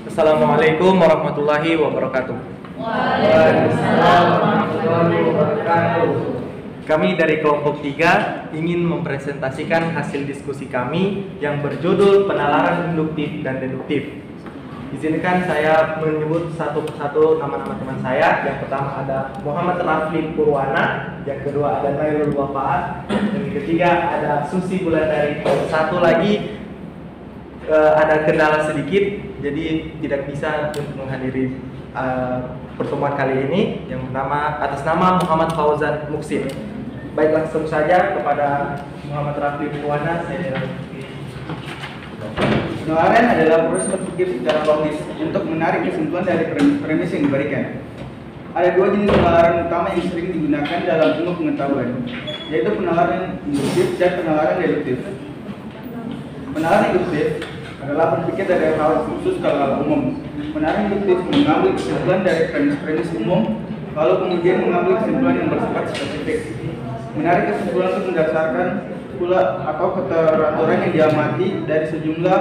Assalamualaikum warahmatullahi wabarakatuh. Waalaikumsalam warahmatullahi wabarakatuh. Kami dari kelompok 3 ingin mempresentasikan hasil diskusi kami yang berjudul penalaran induktif dan deduktif. Izinkan saya menyebut satu persatu nama-nama teman saya. Yang pertama ada Muhammad Rafli Purwana, yang kedua ada Nailul Wafaat, yang ketiga ada Susi Bulandari. Satu lagi ada kendala sedikit, jadi tidak bisa untuk menghadiri pertemuan kali ini, yang atas nama Muhammad Fauzan Muksin. Baik, langsung saja kepada Muhammad Rafli Purwana. Penalaran adalah proses berpikir secara logis untuk menarik kesimpulan dari premis yang diberikan. Ada dua jenis penalaran utama yang sering digunakan dalam ilmu pengetahuan, yaitu penalaran induktif dan penalaran deduktif. Penalaran induktif adalah berpikir dari hal khusus ke hal umum. Penalaran induktif mengambil kesimpulan dari premis-premis umum, lalu kemudian mengambil kesimpulan yang bersifat spesifik. Menarik kesimpulan itu berdasarkan pula atau keteraturan yang diamati dari sejumlah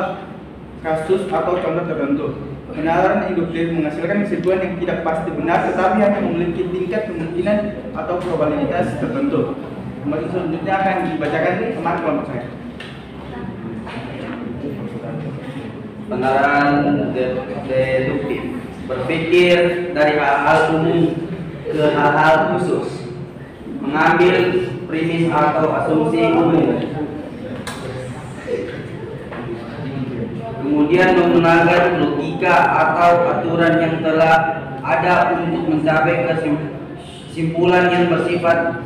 kasus atau contoh tertentu. Penalaran induktif menghasilkan kesimpulan yang tidak pasti benar, tetapi hanya memiliki tingkat kemungkinan atau probabilitas tertentu. Kemudian selanjutnya akan dibacakan teman kelompok saya. Penalaran deduktif berpikir dari hal-hal umum ke hal-hal khusus, mengambil premis atau asumsi umum, kemudian menggunakan logika atau aturan yang telah ada untuk mencapai kesimpulan yang bersifat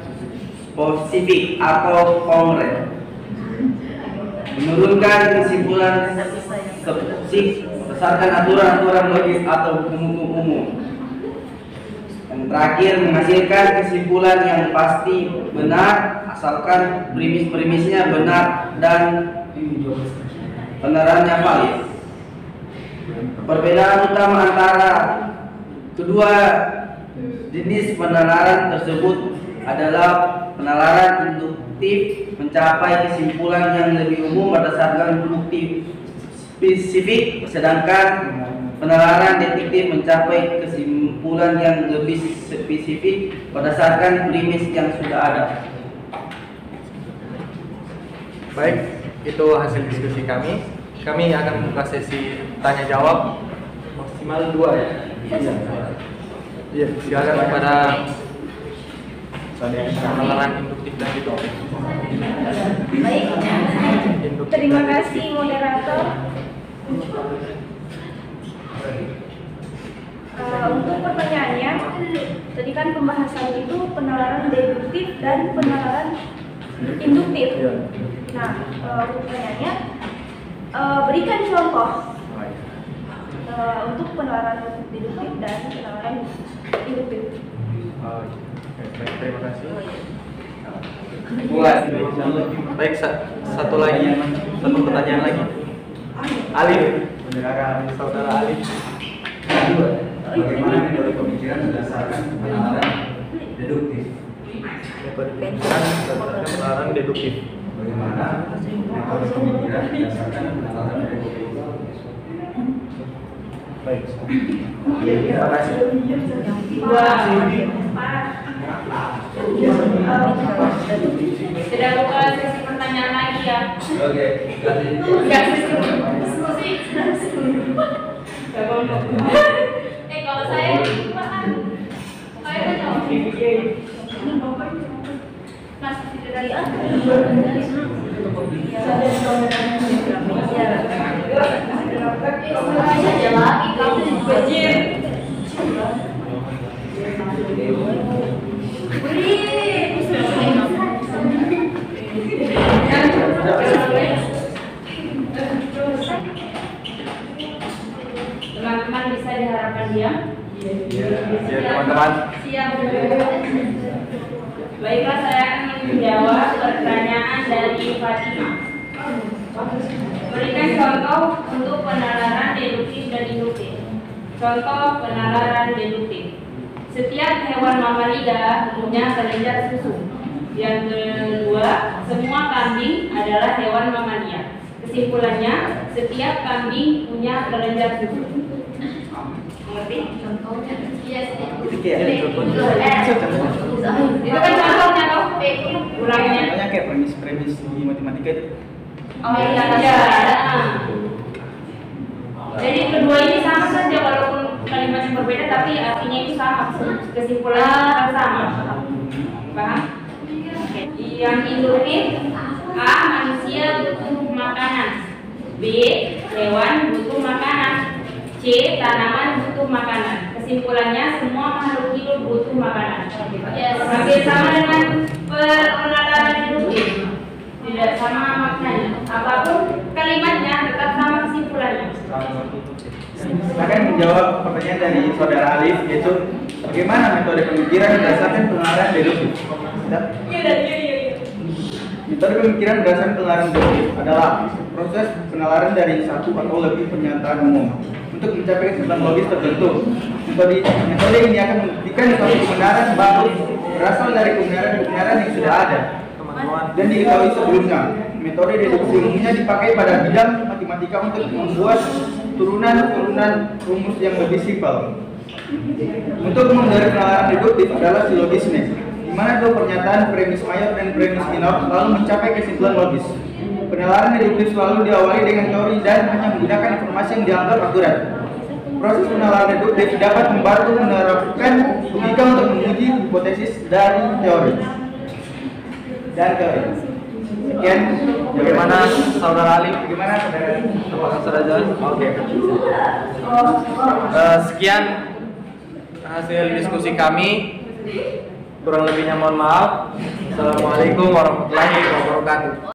spesifik atau konkret, menurunkan kesimpulan spesifik berdasarkan aturan-aturan logis atau hukum-hukum umum. Yang terakhir, menghasilkan kesimpulan yang pasti benar asalkan premis-premisnya benar dan penalarannya valid. Perbedaan utama antara kedua jenis penalaran tersebut adalah penalaran induktif mencapai kesimpulan yang lebih umum berdasarkan bukti spesifik, sedangkan penalaran deduktif mencapai kesimpulan yang lebih spesifik berdasarkan premis yang sudah ada. Baik, itu hasil diskusi kami. Kami akan buka sesi tanya jawab maksimal 2 ya. Iya, silakan kepada penalaran induktif dan deduktif. Baik, terima kasih moderator. Untuk pertanyaannya, tadi kan pembahasan itu penalaran deduktif dan penalaran induktif. Nah, pertanyaannya, berikan contoh untuk penalaran deduktif dan penalaran induktif. Baik, terima kasih. Buat Baik, satu pertanyaan lagi. Alif, saudara Alif. Bagaimana metode pemikiran berdasarkan penalaran deduktif? Metode pemikiran berdasarkan penalaran deduktif. Bagaimana metode pemikiran berdasarkan penalaran deduktif? Baik. Terima kasih. Sudah buka sesi pertanyaan lagi ya. Oke, Enggak sesi diskusi. Kalau saya gimana? Saya kan jawab. Mas tidak dari aja lagi kamu bajir. Teman-teman bisa diharapkan diam. Ya, teman-teman. Siap. Baiklah, saya akan menjawab pertanyaan dari Fatimah. Berikan contoh untuk penalaran deduktif dan induktif. Contoh penalaran deduktif. Setiap hewan mamalia punya kelenjar susu. Yang kedua, semua kambing adalah hewan mamalia. Kesimpulannya, setiap kambing punya kelenjar susu. Mengerti? Contohnya, yes. Itu kayak Itu kan contohnya toh. Ulangnya. contohnya kayak premis di matematika itu. Oh iya. Jadi kedua ini sama saja walaupun kalimatnya berbeda tapi artinya itu sama, kesimpulannya sama. Paham? Oke. Yang induktif, A. Manusia butuh makanan, B. Hewan butuh makanan, C. Tanaman butuh makanan. Kesimpulannya semua makhluk hidup butuh makanan. Hampir sama dengan penalaran induktif. Tidak sama maknanya. Apapun kalimatnya tetap sama kesimpulannya. Akan menjawab pertanyaan dari saudara Alif, yaitu bagaimana metode pemikiran berdasarkan penalaran deduktif. Metode pemikiran berdasarkan penalaran deduktif adalah proses penalaran dari satu atau lebih pernyataan umum untuk mencapai kesimpulan logis tertentu. Metode ini akan membuktikan suatu kebenaran baru berasal dari kebenaran yang sudah ada dan diketahui sebelumnya. Metode deduksi umumnya dipakai pada bidang matematika untuk membuat turunan rumus yang lebih simpel. Untuk menghindari penalaran deduktif adalah silogisme, di mana dua pernyataan premis mayor dan premis minor lalu mencapai kesimpulan logis. Penalaran deduktif selalu diawali dengan teori dan hanya menggunakan informasi yang dianggap akurat. Proses penalaran deduktif dapat membantu menerapkan logika untuk menguji hipotesis dari teori. Sekian. Bagaimana saudara Ali? Bagaimana saudara? Apakah sudah jelas? Oke. Sekian hasil diskusi kami. Kurang lebihnya mohon maaf. Assalamualaikum warahmatullahi wabarakatuh.